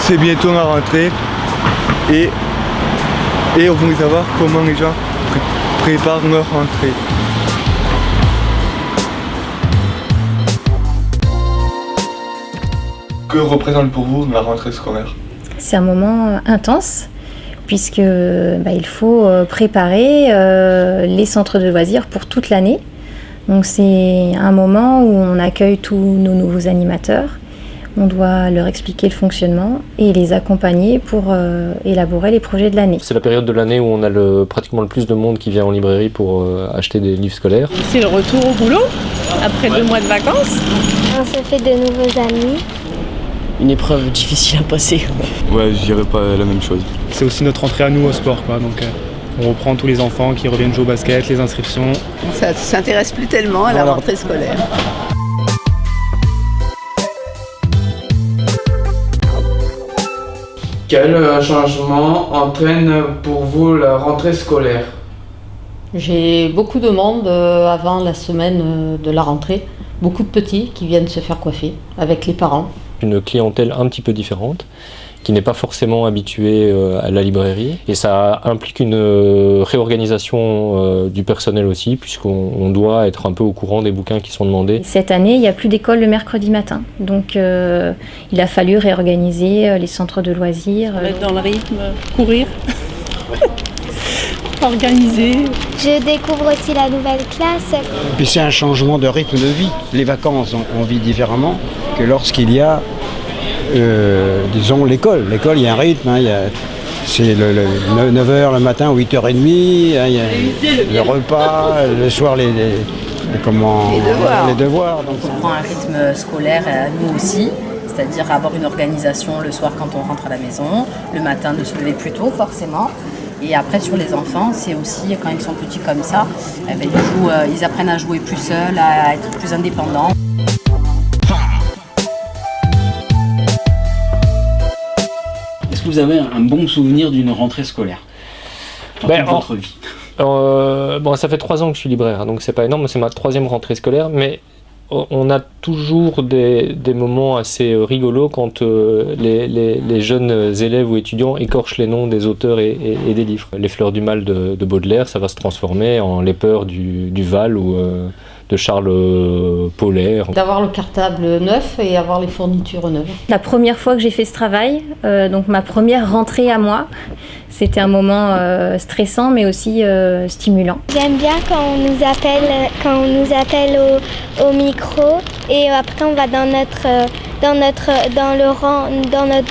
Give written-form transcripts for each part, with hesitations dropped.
C'est bientôt la rentrée et on veut savoir comment les gens préparent leur rentrée. Que représente pour vous la rentrée scolaire? C'est un moment intense puisque il faut préparer les centres de loisirs pour toute l'année. Donc c'est un moment où on accueille tous nos nouveaux animateurs. On doit leur expliquer le fonctionnement et les accompagner pour élaborer les projets de l'année. C'est la période de l'année où on a pratiquement le plus de monde qui vient en librairie pour acheter des livres scolaires. C'est le retour au boulot, après 2 mois de vacances. On se fait de nouveaux amis. Une épreuve difficile à passer. Ouais, je dirais pas la même chose. C'est aussi notre entrée à nous au sport, quoi. Donc on reprend tous les enfants qui reviennent jouer au basket, les inscriptions. Ça ne s'intéresse plus tellement à la rentrée scolaire. Quel changement entraîne pour vous la rentrée scolaire? J'ai beaucoup de monde avant la semaine de la rentrée. Beaucoup de petits qui viennent se faire coiffer avec les parents. Une clientèle un petit peu différente, qui n'est pas forcément habituée à la librairie. Et ça implique une réorganisation du personnel aussi, puisqu'on doit être un peu au courant des bouquins qui sont demandés. Cette année, il n'y a plus d'école le mercredi matin. Donc il a fallu réorganiser les centres de loisirs. Être dans le rythme, courir, organiser. Je découvre aussi la nouvelle classe. Et puis c'est un changement de rythme de vie. Les vacances, on vit différemment que lorsqu'il y a, disons, l'école. L'école, il y a un rythme, hein, c'est 9h le matin, 8h30, hein, il y a le repas, le soir les devoirs. Donc. On prend un rythme scolaire nous aussi, c'est-à-dire avoir une organisation le soir quand on rentre à la maison, le matin de se lever plus tôt forcément. Et après sur les enfants, c'est aussi quand ils sont petits comme ça, ils apprennent à jouer plus seuls, à être plus indépendants. Est-ce que vous avez un bon souvenir d'une rentrée scolaire dans votre vie? Ça fait 3 ans que je suis libraire, donc c'est pas énorme, c'est ma 3e rentrée scolaire, mais on a toujours des moments assez rigolos quand les jeunes élèves ou étudiants écorchent les noms des auteurs et des livres. Les Fleurs du Mal de Baudelaire, ça va se transformer en Les Peurs du Val ou de Charles Paulaire. D'avoir le cartable neuf et avoir les fournitures neuves. La première fois que j'ai fait ce travail, donc ma première rentrée à moi, c'était un moment stressant mais aussi stimulant. J'aime bien quand on nous appelle au micro et après on va dans notre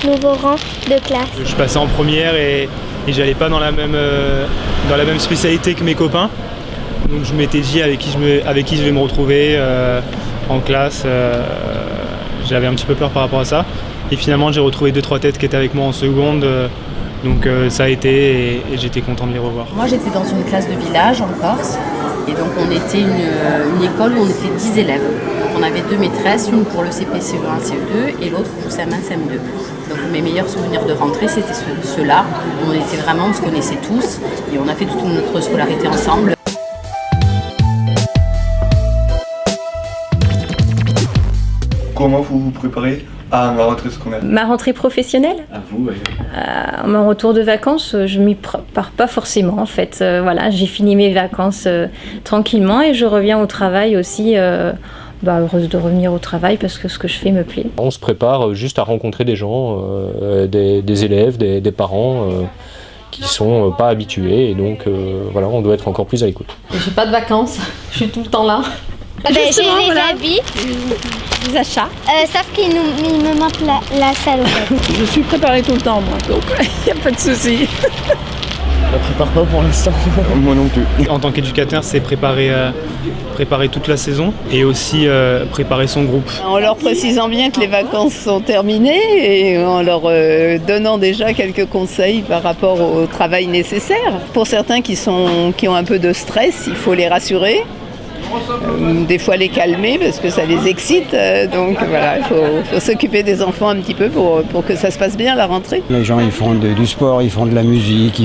nouveau rang de classe. Je passais en première et j'allais pas dans la même spécialité que mes copains. Donc je m'étais dit avec qui je vais me retrouver en classe. J'avais un petit peu peur par rapport à ça. Et finalement j'ai retrouvé 2-3 têtes qui étaient avec moi en seconde. Donc ça a été et j'étais content de les revoir. Moi j'étais dans une classe de village en Corse. Et donc on était une école où on était 10 élèves. Donc on avait 2 maîtresses, une pour le CP, CE1, CE2 et l'autre pour CM1, CM2. Donc mes meilleurs souvenirs de rentrée c'était ceux-là. On était vraiment, on se connaissait tous et on a fait toute notre scolarité ensemble. Comment vous vous préparez à la rentrée scolaire? Ma rentrée professionnelle? À vous, oui. Mon retour de vacances, je m'y prépare pas forcément en fait. J'ai fini mes vacances tranquillement et je reviens au travail aussi. Heureuse de revenir au travail parce que ce que je fais me plaît. On se prépare juste à rencontrer des gens, des élèves, des parents qui sont pas habitués et donc on doit être encore plus à l'écoute. J'ai pas de vacances, je suis tout le temps là. J'ai les habits, Les achats. sauf qu'il me manque la salopette. Je suis préparée tout le temps moi, donc il n'y a pas de souci. Je ne prépare pas pour l'instant. Moi non plus. En tant qu'éducateur, c'est préparer toute la saison et aussi préparer son groupe. En leur précisant bien que les vacances sont terminées et en leur donnant déjà quelques conseils par rapport au travail nécessaire. Pour certains qui ont un peu de stress, il faut les rassurer. Des fois les calmer parce que ça les excite, donc voilà, il faut s'occuper des enfants un petit peu pour que ça se passe bien la rentrée. Les gens ils font du sport, ils font de la musique,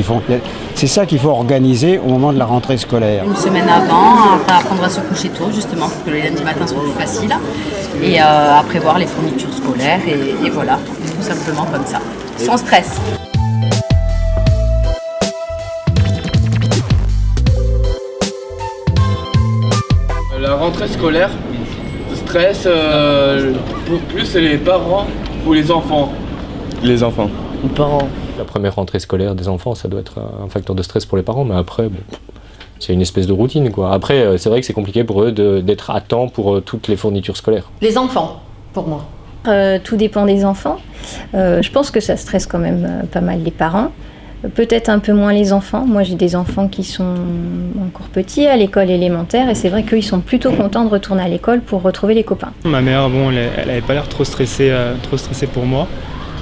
c'est ça qu'il faut organiser au moment de la rentrée scolaire. Une semaine avant, apprendre à se coucher tôt justement pour que les lundis matins soient plus faciles et à prévoir les fournitures scolaires et voilà, tout simplement comme ça. sans stress. La rentrée scolaire, stress plus les parents ou les enfants? Les enfants. Les parents. La première rentrée scolaire des enfants, ça doit être un facteur de stress pour les parents, mais après, bon, c'est une espèce de routine, quoi. Après, c'est vrai que c'est compliqué pour eux d'être à temps pour toutes les fournitures scolaires. Les enfants, pour moi. Tout dépend des enfants. Je pense que ça stresse quand même pas mal les parents. Peut-être un peu moins les enfants. Moi, j'ai des enfants qui sont encore petits à l'école élémentaire et c'est vrai qu'ils sont plutôt contents de retourner à l'école pour retrouver les copains. Ma mère, bon, elle avait pas l'air trop stressée pour moi.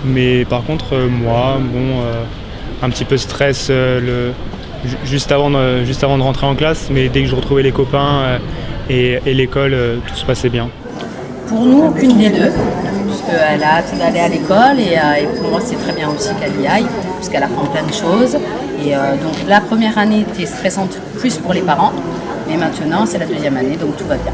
Mais par contre, moi, bon, un petit peu de stress juste avant de rentrer en classe. Mais dès que je retrouvais les copains et l'école, tout se passait bien. Pour nous, aucune des deux, puisqu'elle a hâte d'aller à l'école et pour moi c'est très bien aussi qu'elle y aille, puisqu'elle apprend plein de choses. Et donc la première année était stressante plus pour les parents, mais maintenant c'est la deuxième année, donc tout va bien.